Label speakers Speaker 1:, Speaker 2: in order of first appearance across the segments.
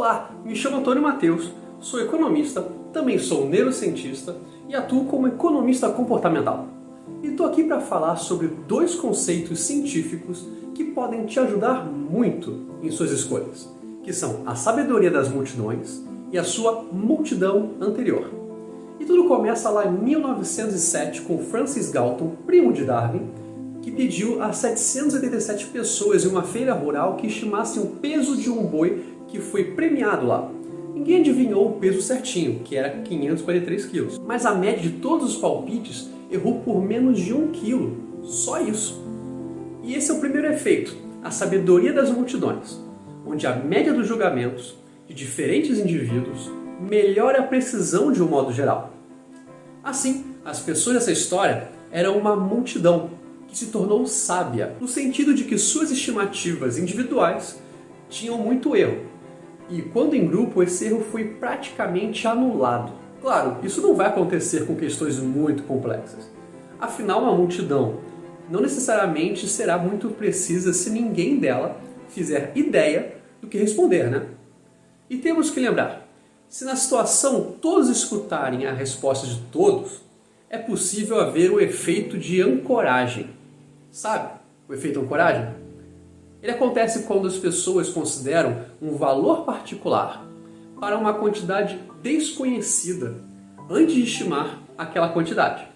Speaker 1: Olá, me chamo Antônio Matheus, sou economista, também sou neurocientista e atuo como economista comportamental. E estou aqui para falar sobre dois conceitos científicos que podem te ajudar muito em suas escolhas, que são a sabedoria das multidões e a sua multidão anterior. E tudo começa lá em 1907 com Francis Galton, primo de Darwin, que pediu a 787 pessoas em uma feira rural que estimassem o peso de um boi que foi premiado lá. Ninguém adivinhou o peso certinho, que era 543 quilos. Mas a média de todos os palpites errou por menos de 1 quilo. Só isso. E esse é o primeiro efeito, a sabedoria das multidões, onde a média dos julgamentos de diferentes indivíduos melhora a precisão de um modo geral. Assim, as pessoas dessa história eram uma multidão que se tornou sábia, no sentido de que suas estimativas individuais tinham muito erro. E quando em grupo, esse erro foi praticamente anulado. Claro, isso não vai acontecer com questões muito complexas. Afinal, uma multidão não necessariamente será muito precisa se ninguém dela fizer ideia do que responder, né? E temos que lembrar, se na situação todos escutarem a resposta de todos, é possível haver o efeito de ancoragem. Sabe o efeito ancoragem? Ele acontece quando as pessoas consideram um valor particular para uma quantidade desconhecida antes de estimar aquela quantidade.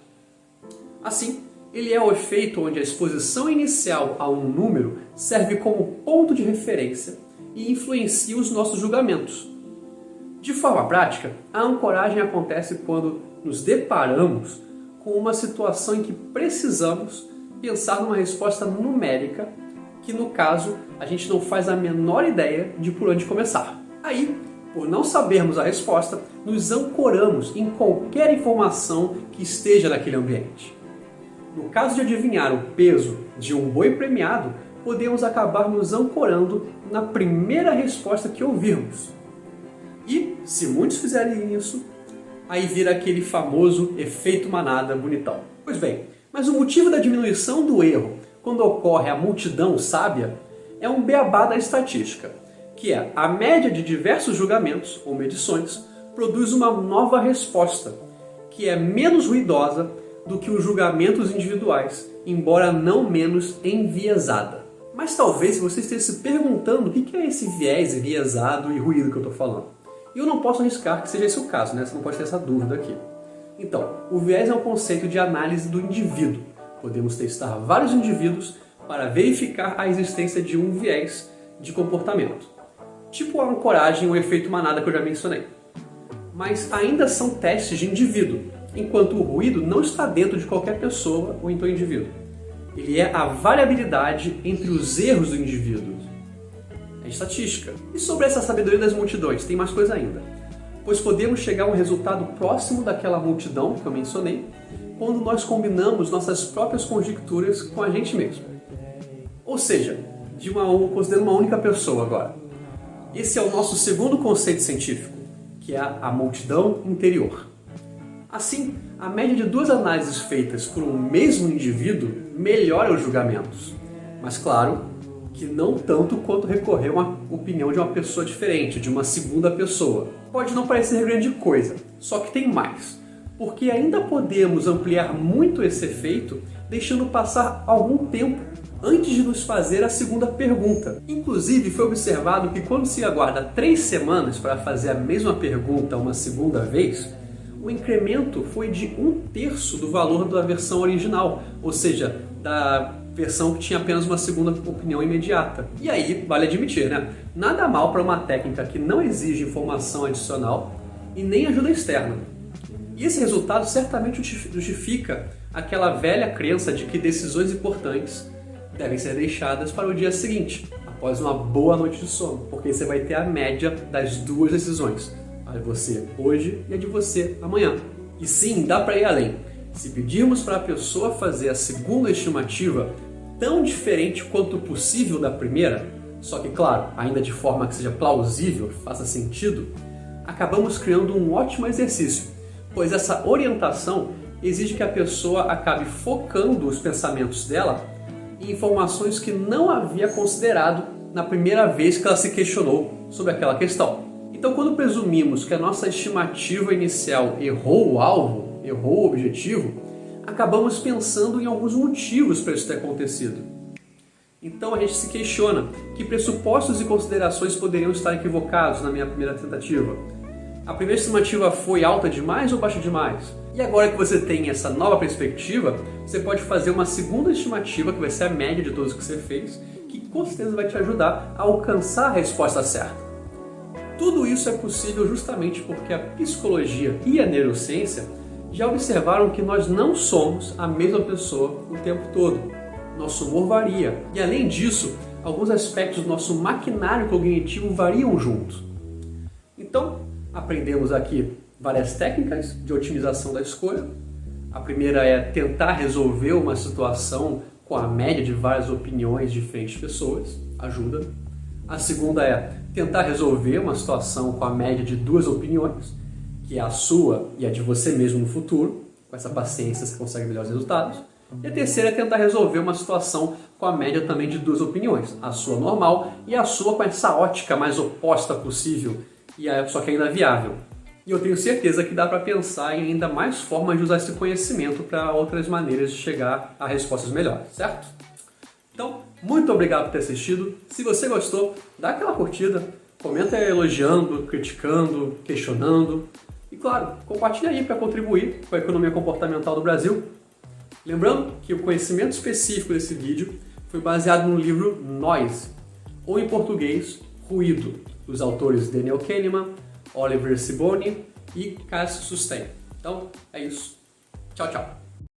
Speaker 1: Assim, ele é o efeito onde a exposição inicial a um número serve como ponto de referência e influencia os nossos julgamentos. De forma prática, a ancoragem acontece quando nos deparamos com uma situação em que precisamos pensar numa resposta numérica que, no caso, a gente não faz a menor ideia de por onde começar. Aí, por não sabermos a resposta, nos ancoramos em qualquer informação que esteja naquele ambiente. No caso de adivinhar o peso de um boi premiado, podemos acabar nos ancorando na primeira resposta que ouvirmos. E, se muitos fizerem isso, aí vira aquele famoso efeito manada bonitão. Pois bem, mas o motivo da diminuição do erro quando ocorre a multidão sábia é um beabá da estatística, que é a média de diversos julgamentos ou medições produz uma nova resposta, que é menos ruidosa do que os julgamentos individuais, embora não menos enviesada. Mas talvez você esteja se perguntando o que é esse viés enviesado e ruído que eu estou falando. E eu não posso arriscar que seja esse o caso, né? Você não pode ter essa dúvida aqui. Então, o viés é um conceito de análise do indivíduo. Podemos testar vários indivíduos para verificar a existência de um viés de comportamento. Tipo a ancoragem ou efeito manada que eu já mencionei. Mas ainda são testes de indivíduo, enquanto o ruído não está dentro de qualquer pessoa ou então indivíduo. Ele é a variabilidade entre os erros do indivíduo. É estatística. E sobre essa sabedoria das multidões, tem mais coisa ainda. Pois podemos chegar a um resultado próximo daquela multidão que eu mencionei, quando nós combinamos nossas próprias conjecturas com a gente mesmo. Ou seja, considerando uma única pessoa agora. Esse é o nosso segundo conceito científico, que é a multidão interior. Assim, a média de duas análises feitas por um mesmo indivíduo melhora os julgamentos. Mas claro, que não tanto quanto recorrer a uma opinião de uma pessoa diferente, de uma segunda pessoa. Pode não parecer grande coisa, só que tem mais. Porque ainda podemos ampliar muito esse efeito, deixando passar algum tempo antes de nos fazer a segunda pergunta. Inclusive, foi observado que quando se aguarda 3 semanas para fazer a mesma pergunta uma segunda vez, o incremento foi de 1/3 do valor da versão original, ou seja, da versão que tinha apenas uma segunda opinião imediata. E aí, vale admitir, né? Nada mal para uma técnica que não exige informação adicional e nem ajuda externa. E esse resultado certamente justifica aquela velha crença de que decisões importantes devem ser deixadas para o dia seguinte, após uma boa noite de sono, porque você vai ter a média das duas decisões, a de você hoje e a de você amanhã. E sim, dá para ir além. Se pedirmos para a pessoa fazer a segunda estimativa tão diferente quanto possível da primeira, só que claro, ainda de forma que seja plausível, faça sentido, acabamos criando um ótimo exercício, pois essa orientação exige que a pessoa acabe focando os pensamentos dela em informações que não havia considerado na primeira vez que ela se questionou sobre aquela questão. Então, quando presumimos que a nossa estimativa inicial errou o alvo, errou o objetivo, acabamos pensando em alguns motivos para isso ter acontecido. Então a gente se questiona que pressupostos e considerações poderiam estar equivocados na minha primeira tentativa. A primeira estimativa foi alta demais ou baixa demais? E agora que você tem essa nova perspectiva, você pode fazer uma segunda estimativa, que vai ser a média de todos que você fez, que com certeza vai te ajudar a alcançar a resposta certa. Tudo isso é possível justamente porque a psicologia e a neurociência já observaram que nós não somos a mesma pessoa o tempo todo. Nosso humor varia e, além disso, alguns aspectos do nosso maquinário cognitivo variam junto. Então, aprendemos aqui várias técnicas de otimização da escolha. A primeira é tentar resolver uma situação com a média de várias opiniões de diferentes pessoas, ajuda. A segunda é tentar resolver uma situação com a média de duas opiniões, que é a sua e a de você mesmo no futuro. Com essa paciência você consegue melhores resultados. E a terceira é tentar resolver uma situação com a média também de duas opiniões, a sua normal e a sua com essa ótica mais oposta possível, só que ainda viável. E eu tenho certeza que dá para pensar em ainda mais formas de usar esse conhecimento para outras maneiras de chegar a respostas melhores, certo? Então, muito obrigado por ter assistido. Se você gostou, dá aquela curtida, comenta elogiando, criticando, questionando. E claro, compartilha aí para contribuir com a economia comportamental do Brasil. Lembrando que o conhecimento específico desse vídeo foi baseado no livro Noise, ou em português, Ruído, dos autores Daniel Kahneman, Oliver Sibony e Cass Sustein. Então, é isso. Tchau, tchau.